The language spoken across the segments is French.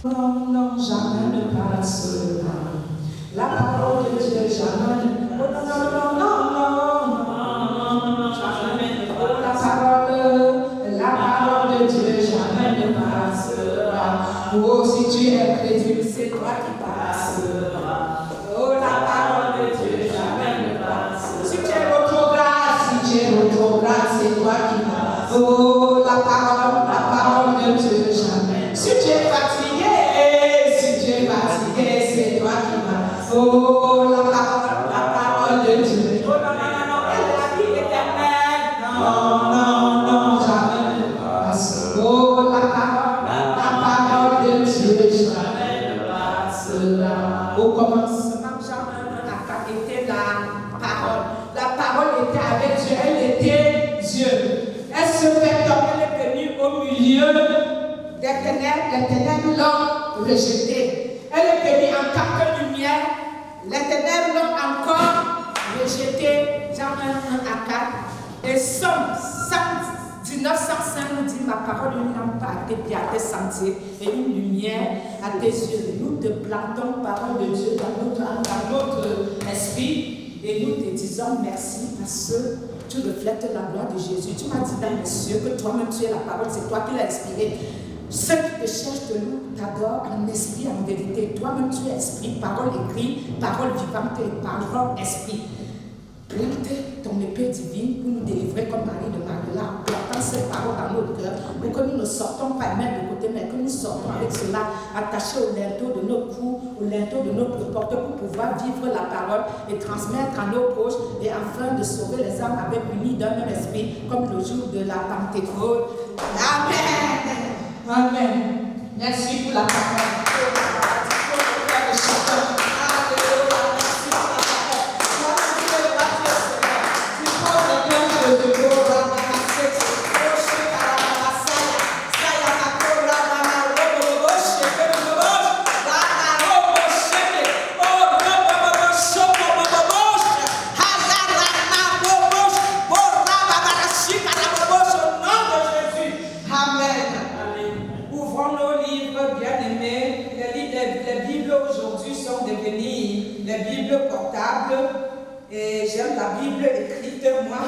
Non, non, jamais ne passera. La parole de Dieu, jamais ne passera. Oh, non, non, non, non, non, jamais ne passera. La parole de Dieu, jamais ne passera. Oh, si tu es crédule, c'est toi qui passeras. Oh, la parole de Dieu, jamais ne passera. Si tu es retrograde, c'est toi qui passeras. Oh, la parole de Dieu, jamais. Si tu es fatigué, c'est toi qui passeras. Oh, la parole de Dieu. Oh, non, non, non, elle est la vie éternelle. Non, non, non, jamais ne passera. Oh, la parole de Dieu, jamais ne passera. Au commencement, jamais était la parole. La parole était avec Dieu, elle était Dieu. Elle se fait comme elle est venue au milieu des ténèbres, les ténèbres l'ont rejetée. Elle est venue en tant que lumière, les ténèbres l'ont encore rejetée. Jean 1 à 4. Et Somme 119, 105 nous dit: ma parole, une lampe à tes pieds, à tes sentiers, et une lumière à tes yeux. Nous te plantons, parole de Dieu, dans notre esprit, et nous te disons merci parce que tu reflètes la gloire de Jésus. Tu m'as dit dans les cieux que toi-même tu es la parole, c'est toi qui l'as expirée. Ceux qui te cherchent de nous t'adorent en esprit, en vérité. Toi-même tu es esprit, parole écrite, parole vivante et parole esprit. Plante ton épée divine pour nous délivrer comme Marie de Magdala, en plantant cette parole dans notre cœur, pour que nous ne sortons pas même de côté, mais que nous sortons avec cela attaché au linteau de nos cous, au linteau de notre porte, pour pouvoir vivre la parole et transmettre à nos proches, et afin de sauver les âmes avec unis d'un même esprit, comme le jour de la Pentecôte. Amen. Amen. Merci pour la parole. Et j'aime la Bible écrite, moi.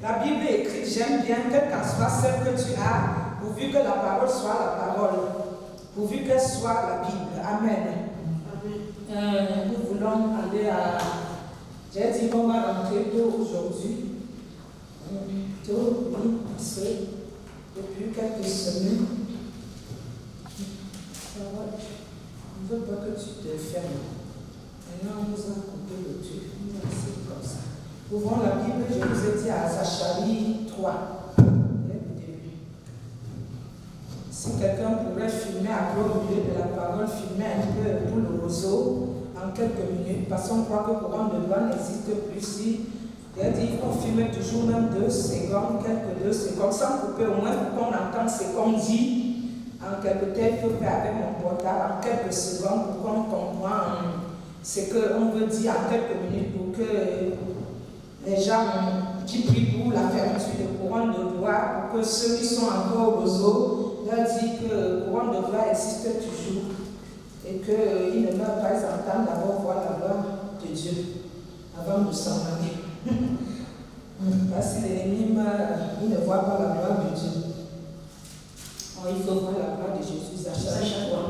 La Bible écrite, j'aime bien, quelle qu'en soit celle que tu as, pourvu que la parole soit la parole, pourvu qu'elle soit la Bible. Amen. Nous voulons aller à... J'ai dit qu'on va rentrer tôt aujourd'hui. Tôt, oui, parce que depuis quelques semaines, on ne veut pas que tu te fermes. Maintenant, on nous a coupé le truc. C'est comme ça. Ouvrons la Bible, je vous ai dit à Zacharie 3. Si quelqu'un pourrait filmer à au milieu de la parole, filmer un peu pour le roseau en quelques minutes, parce qu'on croit que le courant de loi n'existe plus. Si il a dit qu'on filme toujours même 2 secondes, quelques 2 secondes, sans couper au moins pour qu'on entende ce qu'on dit. En quelques temps, il faut faire avec mon portable en quelques secondes pour qu'on comprenne ce qu'on veut dire en quelques minutes pour que les gens qui prient pour la fermeture de couronne de loi, pour que ceux qui sont encore au roseau leur disent que le couronne de loi existe toujours et qu'ils ne meurent pas entendre d'abord voir la loi de Dieu avant de s'en aller. Parce que l'ennemi meurt, il ne voit pas la gloire de Dieu. Alors, il faut voir la gloire de Jésus. Zacharie 3.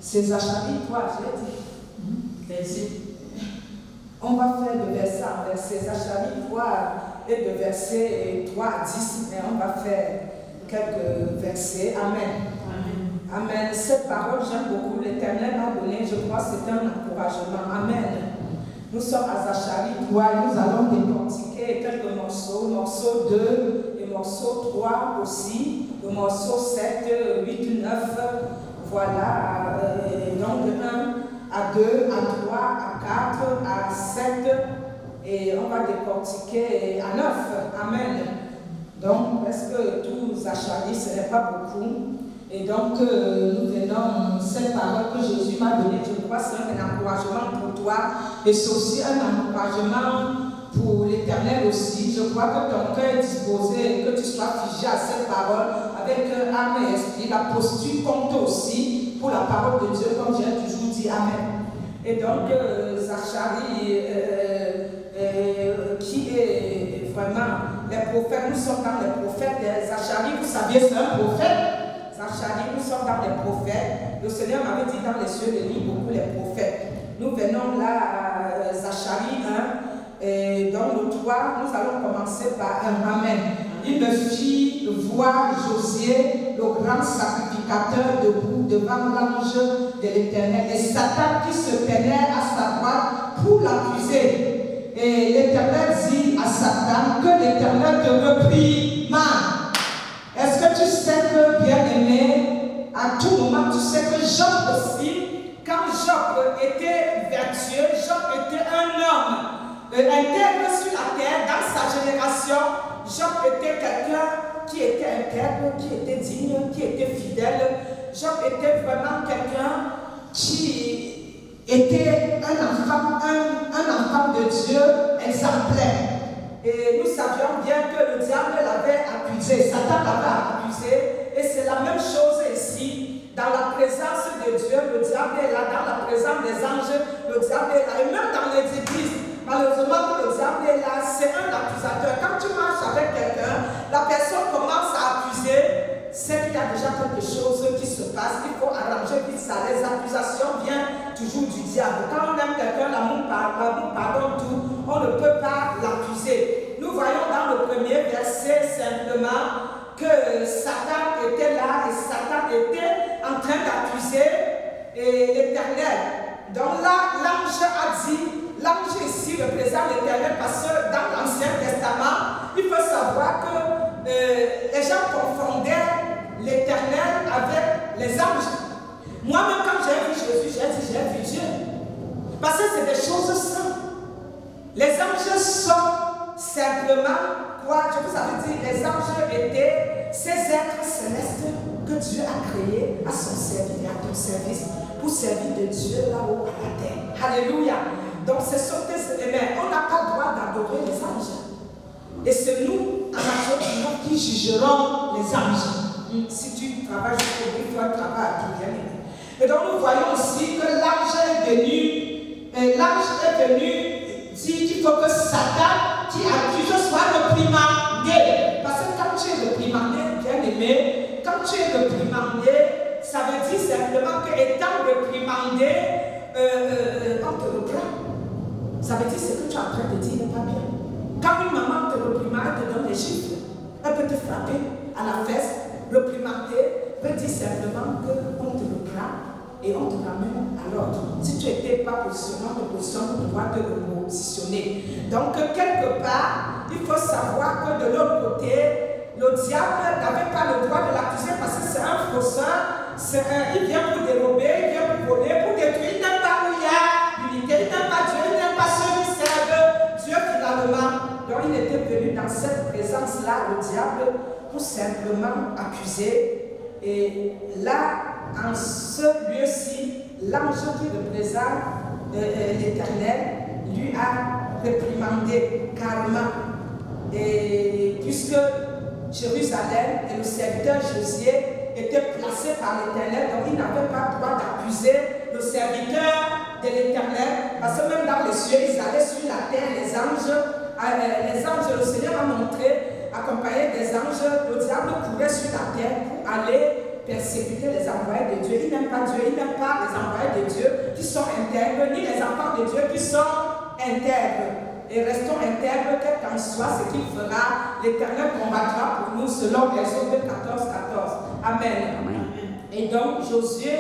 C'est Zacharie 3, j'ai dit. On va faire de verset en verset. Zacharie 3 et de verset 3 à 10, mais on va faire quelques versets. Amen. Amen. Amen. Cette parole, j'aime beaucoup. L'Éternel m'a donné, je crois que c'est un encouragement. Amen. Nous sommes à Zacharie 3 et nous allons décortiquer quelques morceaux. Morceau 2 et morceau 3 aussi. Le morceau 7, 8, 9. Voilà. Donc de 1 à 2, à 3, à 4, à 7, et on va décortiquer à 9. Amen. Donc, presque tous Zacharie, ce n'est pas beaucoup. Et donc, nous venons, cette parole que Jésus m'a donnée, je crois que c'est un encouragement pour toi, et c'est aussi un encouragement pour l'Éternel aussi. Je crois que ton cœur est disposé, que tu sois figé à cette parole, avec âme et esprit. La posture compte aussi. pour la parole de Dieu, comme j'ai toujours dit. Amen. Et donc, Zacharie, qui est vraiment les prophètes, nous sommes dans les prophètes. Zacharie, vous saviez, c'est un prophète. Zacharie, nous sommes dans les prophètes. Le Seigneur m'avait dit dans les cieux de lire beaucoup les prophètes. Nous venons là à Zacharie 1. Et dans le 3, nous allons commencer par un Amen. Il me fit voir Josué, le grand sacrificateur, debout devant l'ange de l'Éternel. Et Satan qui se tenait à sa droite pour l'accuser. Et l'Éternel dit à Satan que l'Éternel te réprimande. Est-ce que tu sais que, bien-aimé, à tout moment, tu sais que Job aussi, quand Job était vertueux, Job était un homme intègre sur la terre, dans sa génération, Job était quelqu'un qui était intègre, qui était digne, qui était fidèle. Job était vraiment quelqu'un qui était un enfant de Dieu exemplaire. Et nous savions bien que le diable l'avait accusé, Satan l'avait accusé, et c'est la même chose ici. Dans la présence de Dieu, le diable est là, dans la présence des anges, le diable est là, et même dans les églises. Malheureusement, le diable est là, c'est un accusateur. Quand tu marches avec quelqu'un, la personne commence à accuser, c'est qu'il y a déjà quelque chose qui se passe, il faut arranger vite ça. Les accusations viennent toujours du diable. Quand on aime quelqu'un, l'amour pardonne tout, on ne peut pas l'accuser. Nous voyons dans le premier verset simplement que Satan était là et Satan était en train d'accuser l'Éternel. Donc là, l'ange a dit, l'ange ici représente l'Éternel parce que dans l'Ancien Testament, il faut savoir que les gens confondaient l'Éternel avec les anges. Moi-même, quand j'ai vu Jésus, j'ai dit, j'ai vu Dieu. Parce que c'est des choses simples. Les anges sont simplement quoi? Je vous avais dit, les anges étaient ces êtres célestes que Dieu a créés à son service et à ton service pour servir de Dieu là-haut à la terre. Alléluia. Donc ce sont des éléments. On n'a pas le droit d'adorer les anges. Et c'est nous, en majorité, qui jugerons les anges. Si tu travailles jusqu'au bout, toi travailles à tout bien. Et donc nous voyons aussi que l'ange est venu dire qu'il faut que Satan qui accuse soit reprimandé. Parce que quand tu es reprimandé, bien aimé, quand tu es reprimandé, ça veut dire simplement que étant reprimandé, on te reprend. Ça veut dire ce que tu es en train de dire n'est pas bien. Quand une maman te reprimande, elle te donne des chiffres, elle peut te frapper à la fesse, reprimander, veut dire simplement qu'on te reprend et on te ramène à l'ordre. Si tu n'étais pas positionné en position, tu dois te repositionner. Donc, quelque part, il faut savoir que de l'autre côté, le diable n'avait pas le droit de l'accuser parce que c'est un fausseur. Il vient pour dérober, il vient pour voler, pour détruire. Il n'aime pas où il y a l'unité, il n'aime pas Dieu, il n'aime pas ceux qui servent Dieu finalement. Donc il était venu dans cette présence-là, le diable, pour simplement accuser. Et là, en ce lieu-ci, l'ange qui représente l'Éternel lui a réprimandé carrément. Et puisque Jérusalem et le serviteur Josué étaient placés par l'Éternel, donc il n'avait pas le droit d'accuser le serviteur de l'Éternel, parce que même dans les cieux, ils allaient sur la terre, les anges, le Seigneur a montré, accompagné des anges, le diable courait sur la terre pour aller persécuter les envoyés de Dieu. Il n'aime pas Dieu, il n'aime pas les envoyés de Dieu qui sont intègres, ni les enfants de Dieu qui sont intègres. Et restons intègres, quel qu'en soit ce qu'il fera, l'Éternel combattra pour nous selon Exode 14, 14. Amen. Amen. Et donc Josué,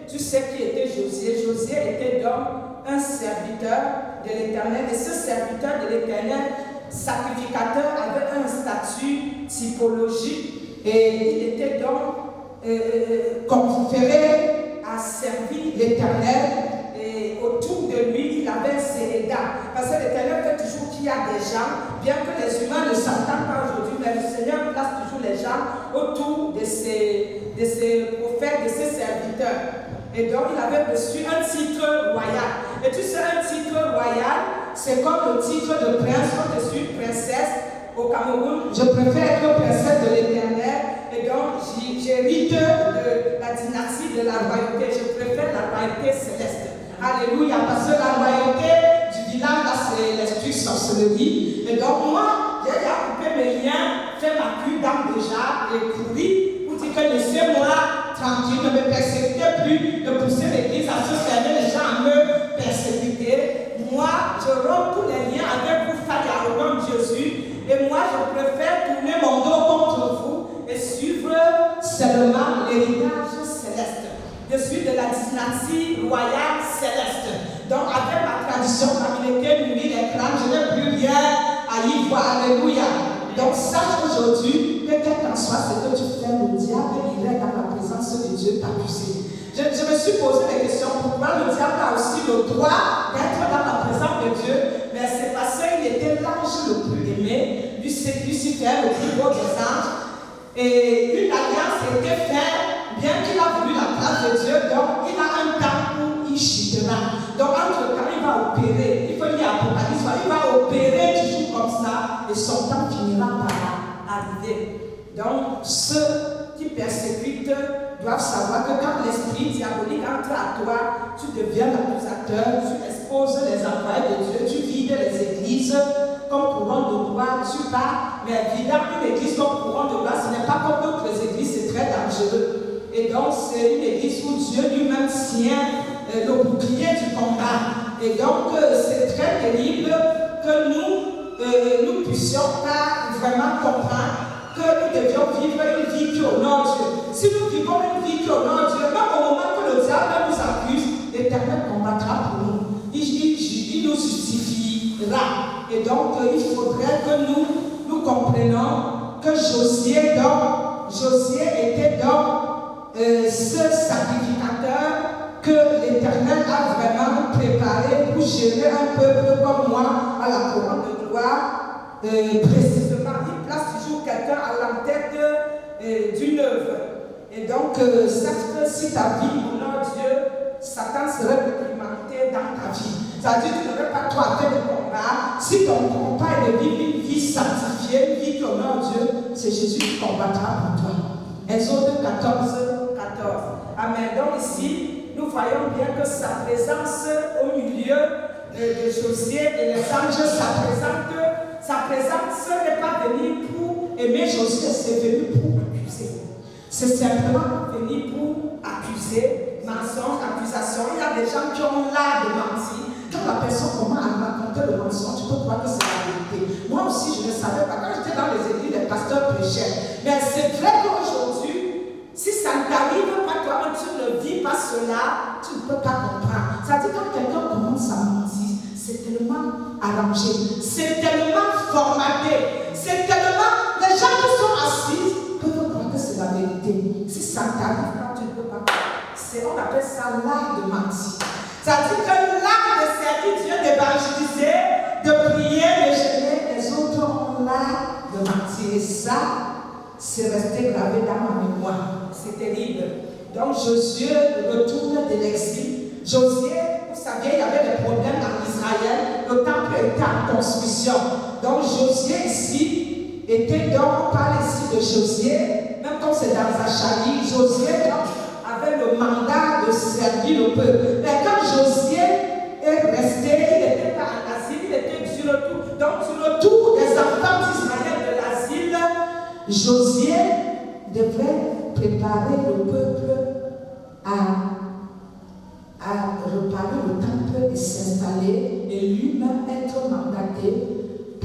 tu sais qui était Josué? Josué était donc un serviteur de l'Éternel. Et ce serviteur de l'Éternel, sacrificateur, avait un statut typologique. Et il était donc conféré à servir l'Éternel. Et autour de lui, il avait ses aidants. Parce que l'Éternel fait toujours qu'il y a des gens, bien que les humains ne s'entendent pas aujourd'hui, mais le Seigneur place toujours les gens autour de ses prophètes, de ses serviteurs. Et donc, il avait reçu un titre royal. Et tu sais, un titre royal, c'est comme le titre de prince. Quand je suis princesse au Cameroun, je préfère être princesse de l'Éternel. Et donc, j'hérite de la dynastie de la royauté, je préfère la royauté céleste. Alléluia, parce que la royauté du village, là, c'est l'esprit sorcellerie. Et donc, moi, j'ai déjà coupé mes liens, fait ma cure d'âme déjà, et couru pour dire que laissez-moi tranquille, ne me persécutez plus, de pousser l'église à se fermer, les gens à me persécuter. Moi, je romps tous les liens avec vous, Faya, au nom de Jésus. Et moi, je préfère tourner mon dos contre vous et suivre seulement l'héritage céleste. Je suis de la dynastie royale céleste. Donc, avec ma tradition, ma milité, nuit, les crânes, je n'ai plus rien à y voir. Alléluia. Donc, sache aujourd'hui que quel qu'en soit ce que tu fais, le diable irait dans la présence de Dieu t'accuser. Je me suis posé des questions. Pourquoi le diable a aussi le droit d'être dans la présence de Dieu? Mais c'est parce qu'il était l'ange le plus aimé, Lucifer, le plus beau des anges. Et une alliance a été faite, bien qu'il a voulu la place de Dieu, donc il a un temps où il chutera. Donc entre-temps, il va opérer. Il faut lire Apocalypse, il va opérer toujours comme ça, et son temps finira par arriver. Donc ceux qui persécutent doivent savoir que quand l'esprit diabolique entre à toi, tu deviens l'accusateur, tu exposes les employés de Dieu, tu vides les églises comme courant de bois, tu pars, mais vidant une église comme courant de bois, ce n'est pas comme d'autres églises, c'est très dangereux. Et donc c'est une église où Dieu lui-même tient le bouclier du combat. Et donc c'est très terrible que nous puissions pas vraiment comprendre que nous devions vivre une vie qui honore Dieu. Si nous vivons une vie qui honore Dieu, même au moment que le diable nous accuse, l'Éternel combattra pour nous. Il nous justifiera. Et donc, il faudrait que nous comprenions que Josué était donc ce sacrificateur que l'Éternel a vraiment préparé pour gérer un peuple comme moi à la couronne de gloire. Précisément, il place toujours quelqu'un à la tête d'une œuvre. Et donc, sache que si ta vie honore Dieu, Satan serait réprimandé dans ta vie. C'est-à-dire que tu n'aurais pas toi à faire le combat. Si ton combat est de vivre une vie sanctifiée, une vie qui honore Dieu, c'est Jésus qui combattra pour toi. Exode 14. Amen. Donc ici, nous voyons bien que sa présence au milieu de Josué et les anges, sa présence n'est pas venue pour aimer Josué, c'est venu pour accuser. C'est simplement venu pour accuser, mensonge, accusation. Il y a des gens qui ont l'art de mentir. Quand la personne commence à raconter le mensonge, tu peux croire que c'est la vérité. Moi aussi, je ne savais pas. Quand j'étais dans les églises, les pasteurs prêchaient. Mais c'est vrai qu'aujourd'hui, si ça ne t'arrive pas, toi, tu ne vis pas cela, tu ne peux pas comprendre. C'est-à-dire quand quelqu'un commence à mentir, c'est tellement arrangé, c'est tellement formaté, c'est tellement... Les gens qui sont assis peuvent croire que c'est la vérité. Si ça t'arrive, tu ne peux pas croire. On appelle ça l'art de mentir. C'est-à-dire que l'art de servir Dieu, d'évangéliser, de prier, de jeûner, les autres ont l'art de mentir. Et ça, c'est resté gravé dans ma mémoire. C'est terrible. Donc Josué retourne de l'exil. Josué, vous saviez, il y avait des problèmes en Israël. Le temple était en construction. Donc Josué ici était donc, on parle ici de Josué, même comme c'est dans Zacharie, Josué avait le mandat de servir le peuple. Mais quand Josué est resté, il n'était pas en asile, il était du retour. Donc du retour des enfants d'Israël de l'asile, Josué devrait préparer le peuple à reparer le temple et s'installer et lui-même être mandaté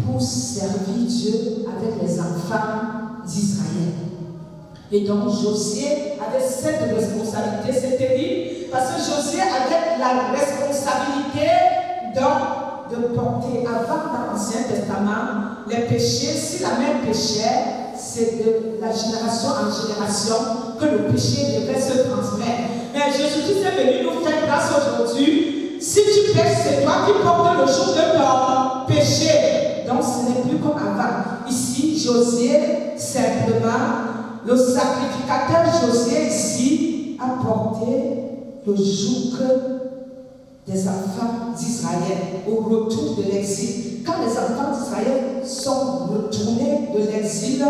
pour servir Dieu avec les enfants d'Israël. Et donc Josué avait cette responsabilité, c'est terrible, parce que Josué avait la responsabilité donc de porter avant dans l'Ancien Testament les péchés. Si la mère péchait, c'est de la génération en génération que le péché devait se transmettre. Mais Jésus-Christ est venu nous faire grâce aujourd'hui. Si tu pèches, c'est toi qui portes le jour de ton péché. Donc ce n'est plus comme avant. Ici, Josué, simplement, le sacrificateur Josué ici a porté le joug des enfants d'Israël au retour de l'exil. Quand les enfants d'Israël sont retournés de l'exil,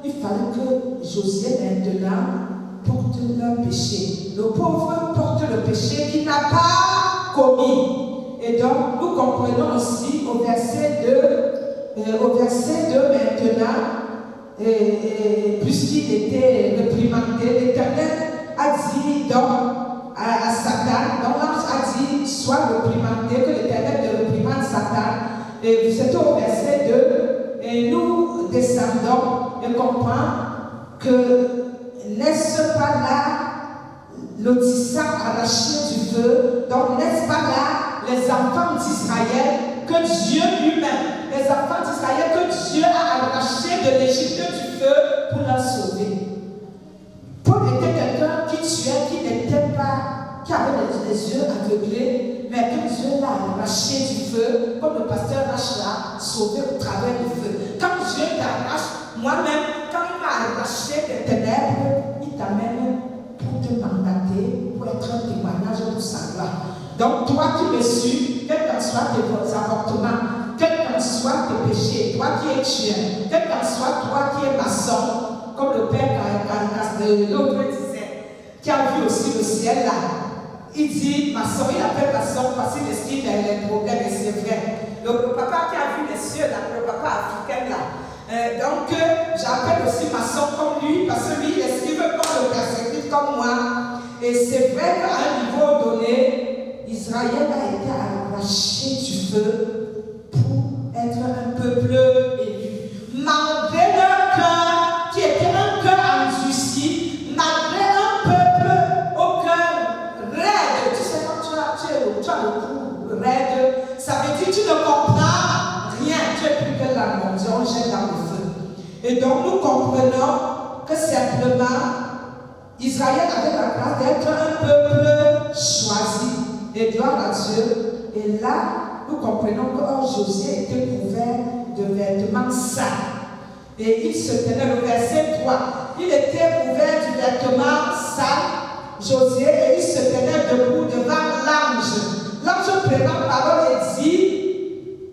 il fallait que Josué maintenant porte leur péché. Le pauvre porte le péché qu'il n'a pas commis. Et donc, nous comprenons aussi au verset 2 maintenant, puisqu'il était réprimandé, l'Éternel a dit donc à Satan, donc l'ange a dit, sois réprimandé, que l'Éternel te réprimande Satan. Et c'est au verset 2, et nous descendons et comprenons que n'est-ce pas là le tissu arraché du feu, donc n'est-ce pas là les enfants d'Israël que Dieu lui-même, les enfants d'Israël que Dieu a arrachés de l'Égypte du feu pour leur sauver. Paul était quelqu'un qui tuait, qui avait les yeux aveuglés, mais que Dieu l'a arraché du feu, comme le pasteur l'a sauvé au travers du feu. Quand Dieu t'arrache, moi-même, quand il m'a arraché des ténèbres, il t'amène pour te mandater, pour être un témoignage pour sa gloire. Donc, toi qui me suis, quels qu'en soient tes avortements, quels qu'en soient tes péchés, toi qui es tueur, quel qu'en soit toi qui es maçon, comme le père l'autre disait, qui a vu aussi le ciel là. Il dit maçon, il appelle maçon parce qu'il estime les problèmes, et c'est vrai. Le papa qui a vu les cieux là, le papa africain là. Donc, j'appelle aussi maçon comme lui, parce que lui, il esquive pas le persécute comme moi. Et c'est vrai qu'à un niveau donné, Israël a été arraché du feu pour être un peuple élu. Malgré leur cœur, qui était un cœur endurci, malgré un peuple au cœur raide. Tu sais, quand tu as le cou raide, ça veut dire que tu ne comprends rien. Tu es plus que la mondiale, on jette dans le feu. Et donc nous comprenons que simplement, Israël avait la grâce d'être un peuple choisi. Et gloire à Dieu. Et là, nous comprenons que Josué était couvert de vêtements sales. Et il se tenait, le verset 3, il était couvert du vêtement sale, Josué, et il se tenait debout devant l'ange. L'ange prenant parole et dit,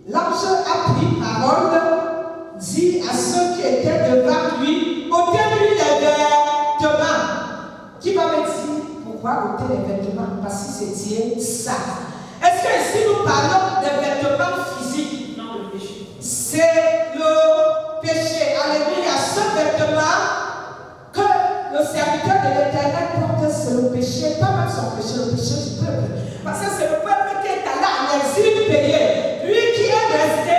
l'ange a pris parole, dit à ceux qui étaient devant lui, ôtez-lui les vêtements. Qui va me dire pourquoi ôter les vêtements? Parce que c'était ça. Est-ce que ici nous parlons des vêtements physiques? Non, le péché. C'est le péché. Alléluia. Ce vêtement que le serviteur de l'Éternel porte, c'est le péché, pas même son péché, le péché du peuple. Parce que c'est le peuple qui est allé en exil payé. Lui qui est resté,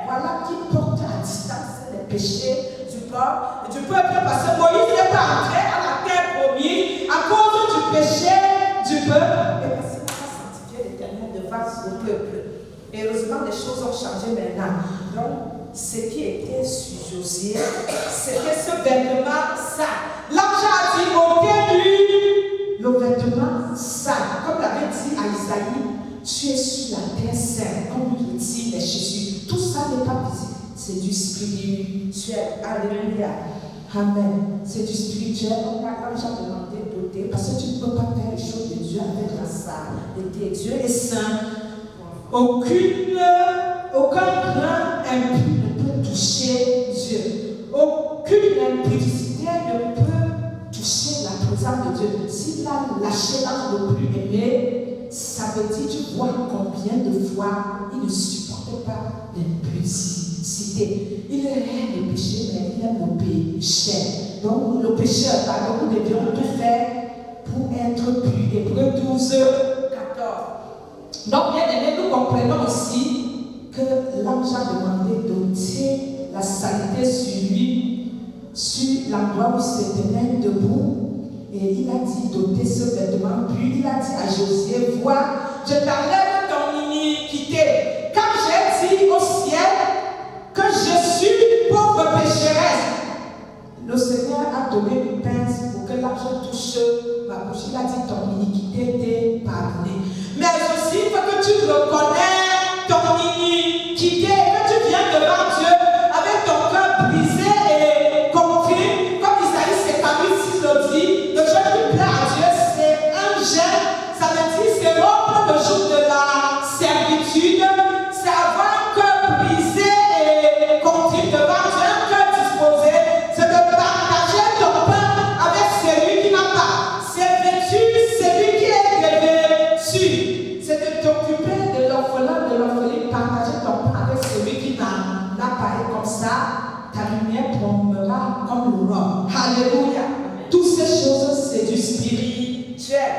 voilà qui porte à distance les péchés du peuple. Parce que Moïse n'est pas entré à la terre promise à cause du péché du peuple. Et parce qu'il n'a pas sanctifié l'Éternel devant le peuple. Et heureusement, les choses ont changé maintenant. Donc, ce qui était sur Josué, c'était ce vêtement sale. L'ange a dit, ôtez-lui le vêtement sale. Comme l'avait dit à Isaïe, tu es sur la terre sainte, comme il dit les Jésus. Tout ça n'est pas visible. C'est du spirituel. Alléluia. Amen. C'est du spirituel. Donc, l'ange a demandé d'ôter, parce que tu ne peux pas faire les choses de Dieu avec la saleté. Dieu est saint. Aucun grain impur ne peut toucher Dieu. Aucune impudicité ne peut toucher la présence de Dieu. S'il a lâché l'ange le plus aimé, ça veut dire, tu vois combien de fois il ne supportait pas l'impudicité. Il aime le péché, mais il aime le péché. Donc, le pécheur, pardon, nous devions tout faire pour être purs. Hébreux 12, 14. Donc, bien aimé, nous comprenons aussi que l'ange a demandé d'ôter la saleté sur lui, sur l'endroit où il se tenait debout. Et il a dit d'ôter ce vêtement. Puis il a dit à Josué, vois, je t'enlève ton iniquité. Quand j'ai dit au ciel que je suis pauvre pécheresse, le Seigneur a donné une pince pour que l'argent touche ma bouche. Il a dit ton iniquité t'est pardonnée. Mais aussi, il faut que tu reconnais ton iniquité, que tu viens devant Dieu avec ton cœur brisé et contrit, comme Isaïe 58 le dit. Le jeûne qui plaît à Dieu, c'est un jeûne. Ça veut dire c'est rompre le jour de la servitude, c'est avoir un cœur brisé et contrit devant Dieu, un cœur disposé, c'est de partager ton pain avec celui qui n'a pas. spirituelle.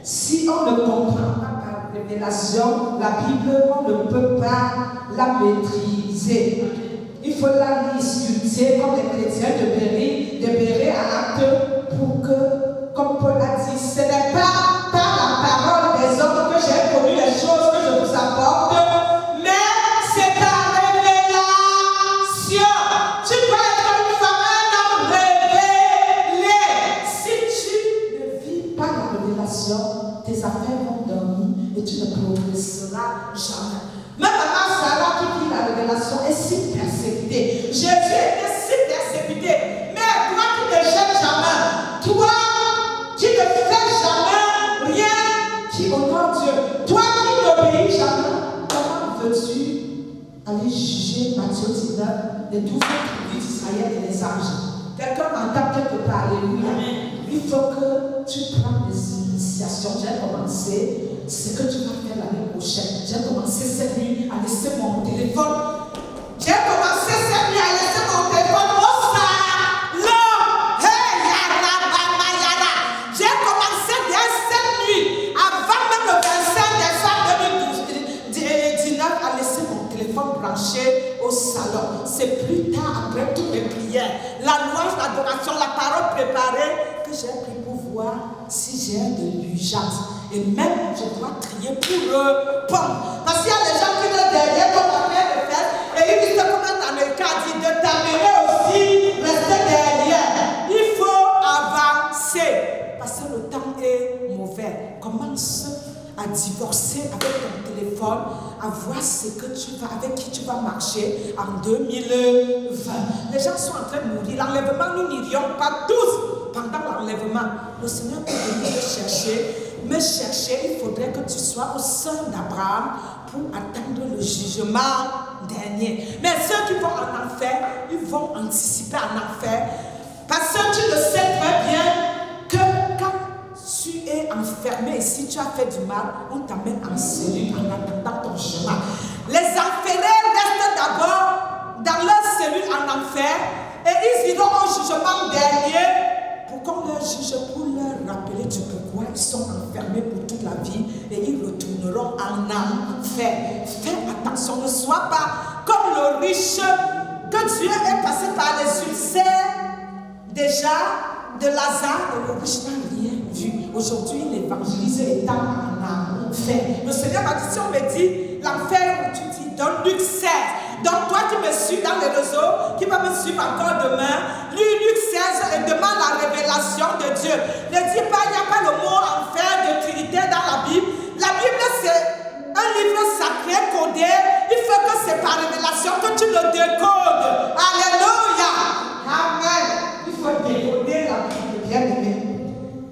Si on ne comprend pas par révélation, la Bible, on ne peut pas la maîtriser. Il faut la discuter comme les chrétiens de Béret à Actes pour que, comme Paul a dit, ce n'est pas par la parole des hommes que j'ai connu les choses que je vous apporte, mais c'est par révélation. Tu dois être une femme, un homme révélé. Si tu ne vis pas la révélation, tes affaires vont dormir et tu ne progresseras jamais. Même maman Sarah qui vit la révélation est si persécutée. Jésus était si persécuté. Mais toi qui ne jettes jamais, toi qui ne fais jamais rien qui honore Dieu, toi qui n'obéis jamais, comment veux-tu aller juger Matthieu 19, les 12 tribus d'Israël et les anges? Quelqu'un m'entend quelque part, alléluia. Il faut que tu prennes des initiations. J'ai commencé ce que tu vas faire l'année prochaine. J'ai commencé cette nuit à laisser mon téléphone. J'ai commencé cette nuit à laisser mon téléphone au salon. Hey, yara, baba, yara. J'ai commencé dès cette nuit, avant même le 25 décembre 2019, à laisser mon téléphone branché au salon. C'est plus tard, après toutes mes prières, la louange, l'adoration, la parole préparée, que j'ai pris pour voir si j'ai de l'urgence. Et même, je dois crier pour répondre. Parce qu'il y a des gens qui sont derrière, comme la mère de fête, et ils disent comme un Américain dit de t'amener aussi, rester derrière. Il faut avancer. Parce que le temps est mauvais. Commence à divorcer avec ton téléphone, à voir ce que tu vas, avec qui tu vas marcher en 2020. Les gens sont en train de mourir. L'enlèvement, nous n'irions pas tous pendant l'enlèvement. Le Seigneur peut venir te chercher. Me chercher, il faudrait que tu sois au sein d'Abraham pour attendre le jugement dernier. Mais ceux qui vont en enfer, ils vont anticiper en enfer. Parce que tu le sais très bien que quand tu es enfermé et si tu as fait du mal, on t'amène en cellule en attendant ton chemin. Les enfermés restent d'abord dans leur cellule en enfer et ils iront au jugement dernier pour qu'on leur juge, pour leur rappeler du pourquoi ils sont enfermés pour toute la vie et ils retourneront en enfer. Fais attention, ne sois pas comme le riche que Dieu est passé par les ulcères déjà de Lazare et le riche n'a rien vu. Aujourd'hui, il évangélise étant en enfer. Le Seigneur m'a dit, si on me dit l'enfer, tu dis dans Luc 16. Donc toi qui me suis dans les réseaux, qui va me suivre encore demain, lis Luc 16 et demande la révélation de Dieu. Ne dis pas, il n'y a pas le mot enfer de Trinité dans la Bible. La Bible c'est un livre sacré codé. Il faut que c'est par révélation que tu le décodes. Alléluia. Amen. Il faut décoder la Bible, bien aimé.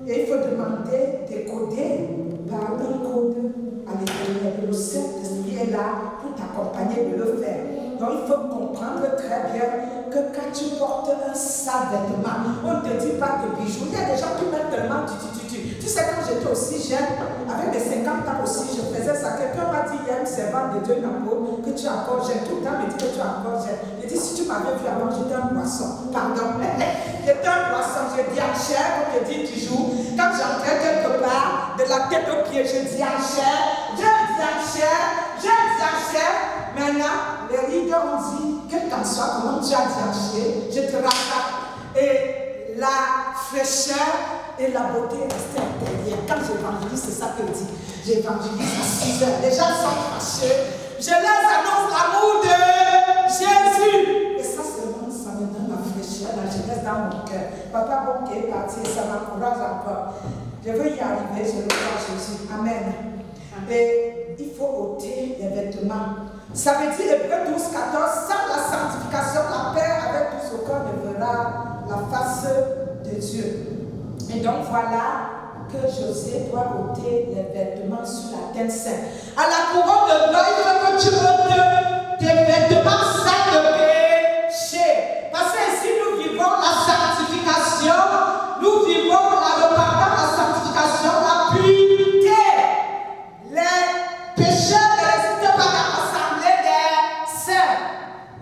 Et il faut demander, décoder par un code à l'intérieur. Le Saint-Esprit est là pour t'accompagner de le faire. Donc il faut comprendre très bien que quand tu portes un sale vêtement, on ne te dit pas de bijoux. Il y a des gens qui mettent tellement du. Tu sais, quand j'étais aussi jeune, avec les 50 ans aussi, je faisais ça. Quelqu'un m'a dit, il y a une servante de Dieu Napo que tu es encore jeune. Tout le temps me dit que tu es encore jeune. Je dis, si tu m'avais vu avant, j'étais un poisson. Pardon. J'étais un poisson. Je dis en chair, comme je dis toujours. Quand j'entrais quelque part, de la tête aux pieds, je dis en chair. Je dis en chair. Je dis en chair. Maintenant, les leaders ont dit, quel qu'en soit, comment tu as dit en chair, je te rattrape. Et la fraîcheur et la beauté restée intérieure. Quand j'évangélise, c'est ça que je dis. J'évangélise à 6 heures. Les gens sont fâchés. Je leur annonce l'amour de Jésus. Et ça seulement, ça me donne la fraîcheur, la jeunesse dans mon cœur. Papa, bon, qui est parti, ça m'encourage encore. Je veux y arriver, je le crois Jésus. Amen. Et il faut ôter les vêtements. Ça veut dire, Hébreux 12, 14, sans la sanctification, la paix avec tout ce corps ne verra la face de Dieu. Et donc voilà que José doit ôter les vêtements sur la tête sainte. À la couronne de l'œil, il faut que tu ôtes tes vêtements saints de péché. Parce que ici nous vivons la sanctification, nous vivons le pardon, la sanctification, la pureté. Les pécheurs ne résistent pas dans l'assemblée des saints.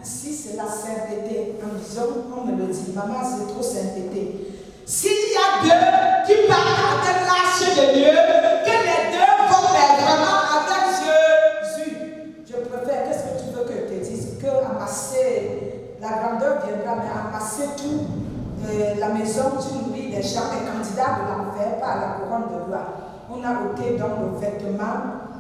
Ici c'est la sainteté. En disant, on me le dit, maman c'est trop sainteté. S'il y a deux qui parlent avec lâcheté, pas à la couronne de gloire. On a ôté donc le vêtement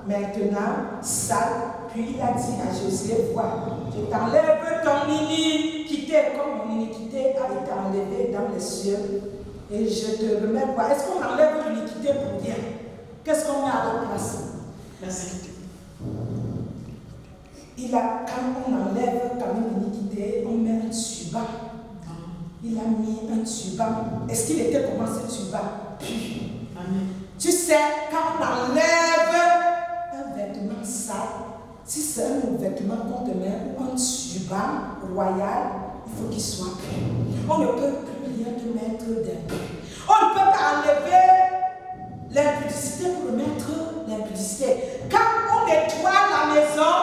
maintenant sale. Puis il a dit à Josué, vois, je t'enlève ton iniquité, comme mon iniquité a été enlevée dans les cieux. Et je te remets quoi? Est-ce qu'on enlève l'iniquité pour rien? Qu'est-ce qu'on met à la place? La sainteté. Quand on enlève quand même l'iniquité, on met un tuba. Il a mis un tuba. Est-ce qu'il était comment ce tuba? Puis, tu sais, quand on enlève un vêtement sale, si c'est un vêtement qu'on te met, un tuba royal, il faut qu'il soit pur. On ne peut plus rien te mettre d'impur. On ne peut pas enlever l'impudicité pour mettre l'impudicité. Quand on nettoie la maison,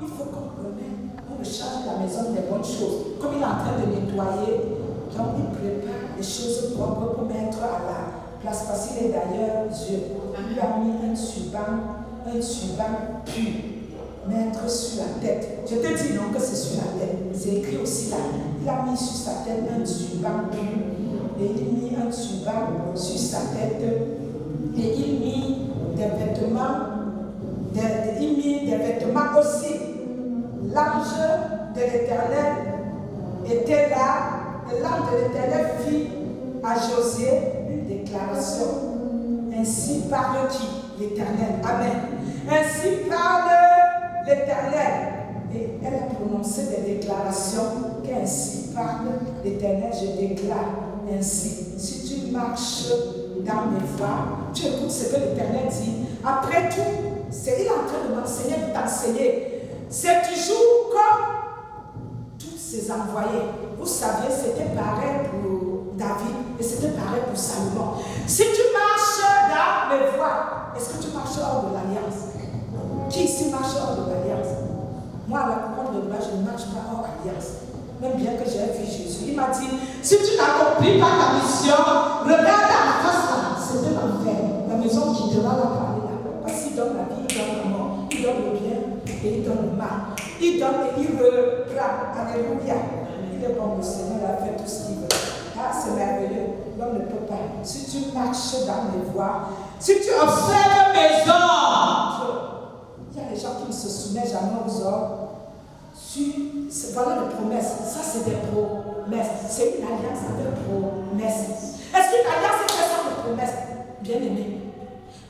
il faut qu'on remette, on change la maison des bonnes choses. Comme il est en train de nettoyer, donc il prépare les choses propres pour mettre à la place. Parce qu'il est d'ailleurs Dieu. Il lui a mis un turban pur. Mettre sur la tête. Je te dis non que c'est sur la tête. C'est écrit aussi là. Il a mis sur sa tête un turban pur. Et il mit un turban sur sa tête. Et il mit des vêtements. Il mit des vêtements aussi. L'ange de l'Éternel était là. Et l'ange de l'Éternel fit à Josué une déclaration. Ainsi parle qui? L'Éternel. Amen. Ainsi parle l'Éternel. Et elle a prononcé des déclarations qu'ainsi parle l'Éternel. Je déclare ainsi. Si tu marches dans mes voies, tu écoutes ce que l'Éternel dit. Après tout, il est en train de m'enseigner, de t'enseigner. C'est toujours comme tous ses envoyés. Vous saviez, c'était pareil pour David et c'était pareil pour Salomon. Si tu marches dans mes voies, est-ce que tu marches hors de l'alliance? Qui ici marche hors de l'alliance? Moi, à la couronne de gloire, je ne marche pas hors alliance. Même bien que j'ai vu Jésus. Il m'a dit, si tu n'accomplis pas ta mission, regarde à la face là. C'est de l'enfer. La maison quittera la parler là. Parce qu'il donne la vie, il donne la mort. Il donne le bien et il donne le mal. Il donne et il reprend. Alléluia. Il est bon, le Seigneur a fait tout ce qu'il veut. Ah, c'est merveilleux. L'homme ne peut pas. Si tu marches dans mes voies, si tu observes mes ordres, il y a des gens qui ne se soumettent jamais aux ordres. Voilà les promesses. Ça, c'est des promesses. C'est une alliance avec promesses. Est-ce qu'une alliance est faite sans de promesses? Bien aimé.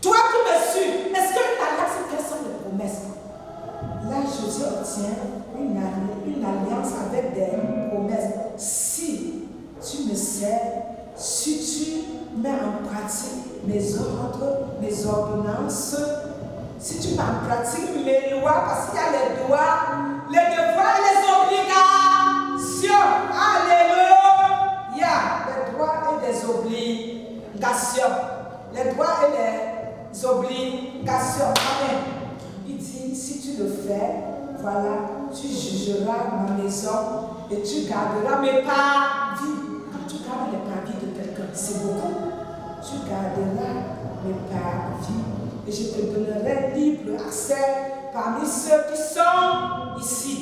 Toi qui me suis, est-ce qu'une alliance est faite sans de promesses? Là, Jésus obtient une alliance avec des promesses. Si tu me sers, si tu mets en pratique mes ordres, mes ordonnances, si tu mets en pratique mes lois, parce qu'il y a les droits, les devoirs et les obligations. Alléluia. Les droits et les obligations. Les droits et les obligations. Amen. Il dit, si tu le fais, voilà, tu jugeras ma maison et tu garderas mes parvis. Quand tu gardes les parvis de quelqu'un, c'est beaucoup. Tu garderas mes parvis et je te donnerai libre accès parmi ceux qui sont ici.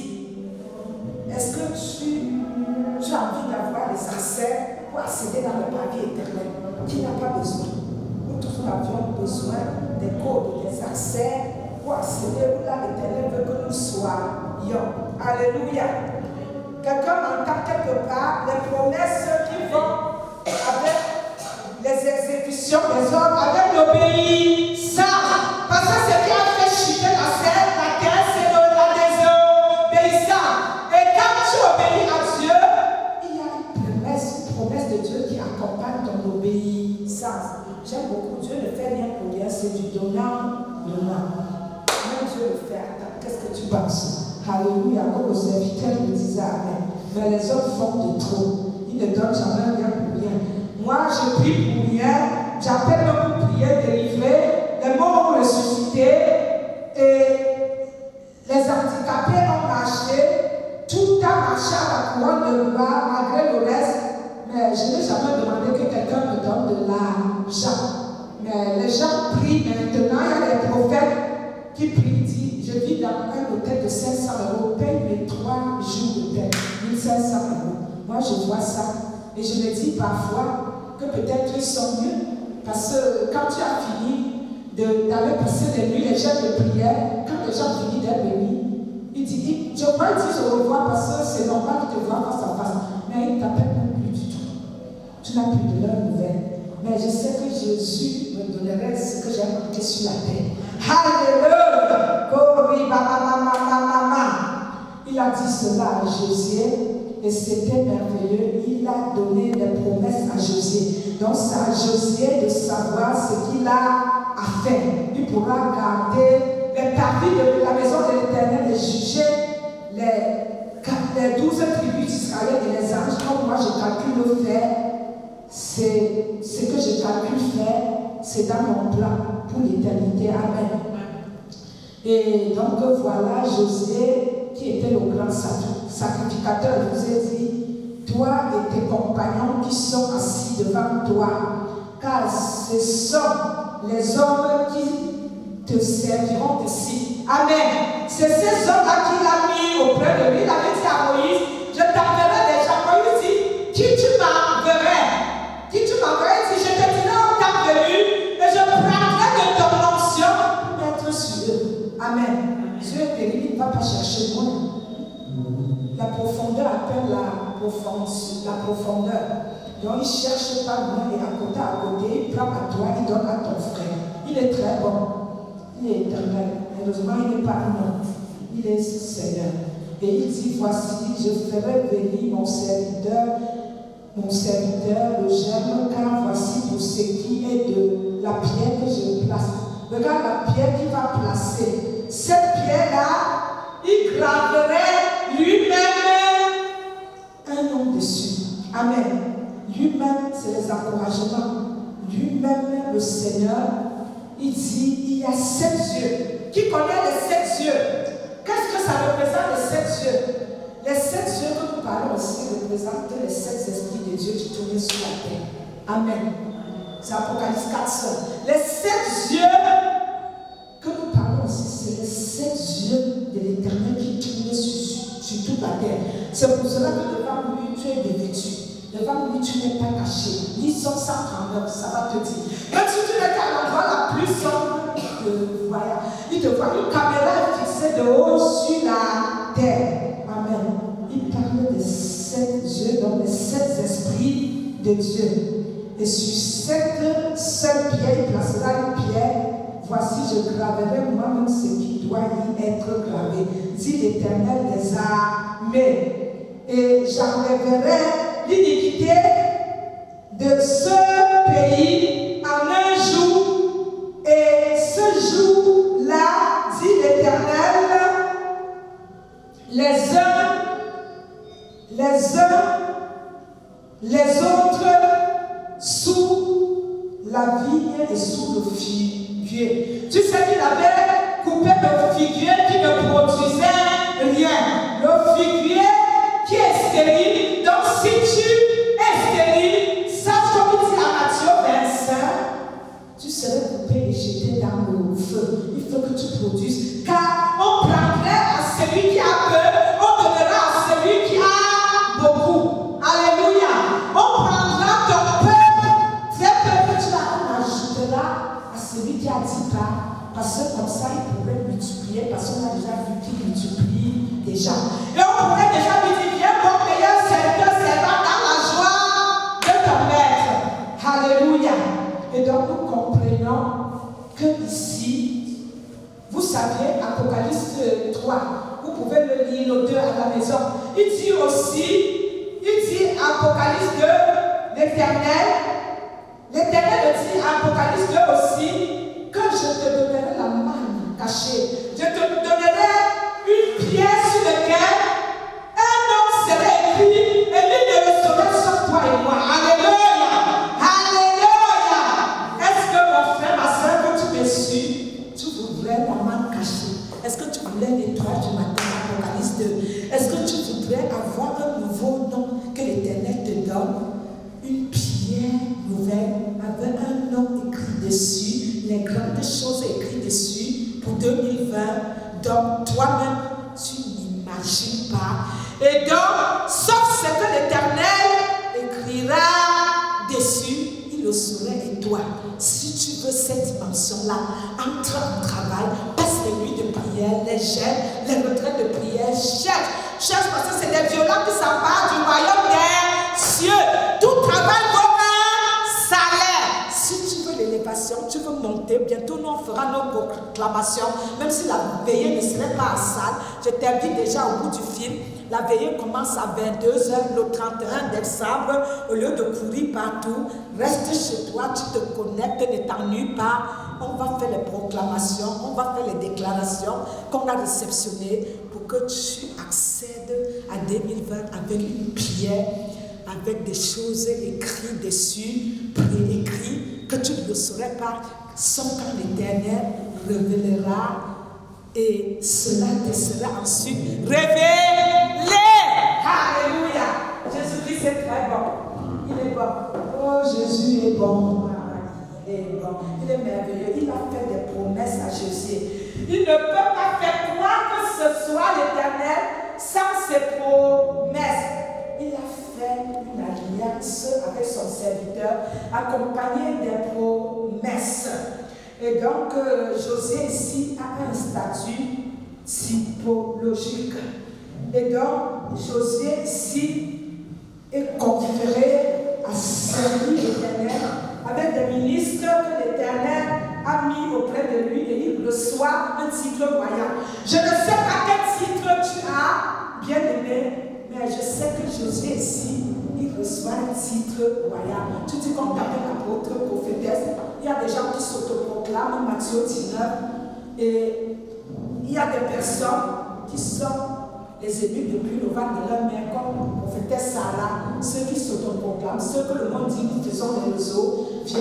Est-ce que tu as envie d'avoir des accès pour accéder dans le paradis éternel? Qui n'a pas besoin? Nous tous avions besoin des codes, des accès pour accéder où là l'Éternel veut que nous soyons. Alléluia. Quelqu'un m'entend quelque part les promesses qui vont avec les exécutions des ordres, avec l'obéissance. Parce que ce qui a fait chuter la terre, c'est la désobéissance. Et quand tu obéis à Dieu, il y a une promesse de Dieu qui accompagne ton obéissance. J'aime beaucoup. Dieu ne fait rien pour rien, c'est du donnant. Même Dieu le fait. Attends, qu'est-ce que tu penses? Alléluia. Comme aux serviteurs me disaient Amen. Mais les hommes font de trop. Ils ne donnent jamais rien pour rien. Moi, je prie pour rien. J'appelle pour prier, délivrer. Les morts ont ressuscité. Et les handicapés ont marché. Tout a marché à la couronne de gloire, malgré le reste. Mais je n'ai jamais demandé que quelqu'un me donne de l'argent. Mais les gens prient maintenant. Il y a des prophètes qui prient, disent, je vis dans un hôtel de 500 €, paye mes 3 jours d'hôtel, 1500 €. Moi, je vois ça et je me dis parfois que peut-être ils sont mieux parce que quand tu as fini d'aller passer les nuits, les gens de prière, quand les gens finissent d'être bénis, il dit, je crois qu'il dit au revoir parce que c'est normal de te voir face à face. Mais il ne t'appelle même plus du tout. Tu n'as plus de leurs nouvelles. Mais je sais que Jésus me donnerait ce que j'ai manqué sur la terre. Alléluia! Il a dit cela à Josué et c'était merveilleux. Il a donné des promesses à Josué. Donc c'est à Josué de savoir ce qu'il a à faire. Il pourra garder les parties de la maison de l'Éternel et juger les 12 tribus d'Israël et les anges. Comme moi je calcule faire, c'est ce que je calcule faire, c'est dans mon plan pour l'éternité. Amen. Et donc voilà Josué qui était le grand sacrificateur. Je vous ai dit, toi et tes compagnons qui sont assis devant toi, car ce sont les hommes qui te serviront ici. Amen. C'est ces hommes-là qu'il a mis auprès de lui. Il avait dit à Moïse, je t'enverrai déjà. Moïse dit, qui tu m'enverrais? Qui tu m'enverrais? Si je te dirai au temps venu, et je prendrai de ton onction pour mettre sur eux. Amen. Dieu est terrible, il ne va pas chercher loin. La profondeur appelle la profondeur. Donc il ne cherche pas loin et à côté, il prend à toi, il donne à ton frère. Il est très bon. Il est éternel. Heureusement, il n'est pas humain. Il est Seigneur. Et il dit, voici, je ferai venir mon serviteur, le germe, car voici pour ce qui est de la pierre que je place. Regarde la pierre qu'il va placer. Cette pierre-là, il graverait lui-même un nom dessus. Amen. Lui-même, c'est les encouragements. Lui-même, le Seigneur, il dit, il y a 7 yeux. Qui connaît les 7 yeux? Qu'est-ce que ça représente les 7 yeux? Les 7 yeux que nous parlons aussi représentent les 7 esprits de Dieu qui tournent sur la terre. Amen. C'est Apocalypse 4. Les 7 yeux que nous parlons aussi, c'est les 7 yeux de l'Éternel qui tournent sur toute la terre. C'est pour cela que devant lui, tu es dévêtu. Devant lui, tu n'es pas caché. Ni son 139, ça va te dire. Même si tu n'es qu'à l'endroit la plus sombre, il te voit. Une caméra est fixée de haut sur la terre. Amen. Il parle des 7 yeux, donc les 7 esprits de Dieu. Et sur cette seule pierre, il placera une pierre. Voici, je graverai moi-même ce qui doit y être gravé, dit l'Éternel des armées. Et j'enlèverai l'iniquité de ce pays en un jour. Et ce jour-là, dit l'Éternel, les autres sous la vigne et sous le figuier. Tu sais qu'il avait coupé le figuier qui ne produisait rien. Le figuier qui est stérile. Donc si tu es stérile, sache comme il dit à Matthieu 25, tu serais coupé et jeté dans le feu. Il faut que tu produises. Car on prendrait à celui qui a peu, on donnera à celui qui a beaucoup. Alléluia. On prendra ton peu, très peu que tu as, on ajoutera à celui qui a 10 parts. Parce que comme ça, il pourrait multiplier, parce qu'on a déjà vu qu'il multiplie déjà. Et on pourrait déjà lui dire, viens mon meilleur serviteur, servant dans la joie de ton maître. Alléluia. Et donc nous comprenons que ici, vous saviez, Apocalypse 3, vous pouvez le lire le 2 à la maison. Il dit aussi, Apocalypse 2, l'Éternel dit Apocalypse 2 aussi, que je te donnerai la manne cachée. Je te donnerai une pierre sur laquelle un nom serait écrit et lui ne le saurait sauf toi et moi. Alléluia. Alléluia. Est-ce que mon frère, ma soeur, que tu me suis, tu voudrais la manne cachée? Est-ce que tu voulais l'étoile du matin, Apocalypse 2? Est-ce que tu voudrais avoir un nouveau nom que l'Éternel te donne? Une pierre nouvelle avec un nom écrit dessus, les grandes choses écrites dessus pour 2020, si tu veux cette dimension-là, entre en travail, passe les nuits de prière, les jeûnes, les retraites de prière, cherche parce que c'est des violents qui s'emparent du royaume des cieux. Tout travail vaut un salaire. Si tu veux l'élévation, tu veux monter, bientôt nous on fera nos proclamations, même si la veillée ne serait pas à salle. Je t'invite déjà au bout du film. La veillée commence à 22h le 31 décembre. Au lieu de courir partout, reste chez toi, tu te connectes, ne t'ennuie pas. On va faire les proclamations, on va faire les déclarations qu'on a réceptionnées pour que tu accèdes à 2020 avec une pierre, avec des choses écrites dessus, préécrites, que tu ne saurais pas, sauf quand l'Éternel révélera. Et cela te sera ensuite révélé. Alléluia. Jésus-Christ est très bon. Il est bon. Oh, Jésus est bon. Il est bon. Il est merveilleux. Il a fait des promesses à Jésus. Il ne peut pas faire quoi que ce soit l'Éternel sans ses promesses. Il a fait une alliance avec son serviteur, accompagné des promesses. Et donc, José ici a un statut typologique. Et donc, José ici est conféré à servir l'Éternel avec des ministres que l'Éternel a mis auprès de lui et il reçoit un titre royal. Je ne sais pas quel titre tu as, bien aimé, mais je sais que José ici, il reçoit un titre royal. Tu dis qu'on t'appelle apôtre, prophétesse. Il y a des gens qui s'autoproclament, Matthieu 19, et il y a des personnes qui sont les élus depuis le ventre de leur mère, comme prophétesse Sarah, ceux qui s'autoproclament, ceux que le monde dit, nous faisons les réseaux, viens,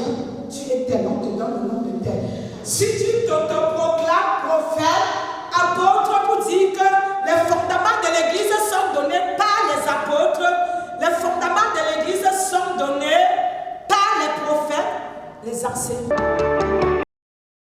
tu es tel, on te donne le nom de tel. Si tu t'autoproclames prophète, apôtre, pour dire que les fondements de l'église sont donnés par les apôtres, les fondements de l'église sont donnés par les prophètes, les enseignants.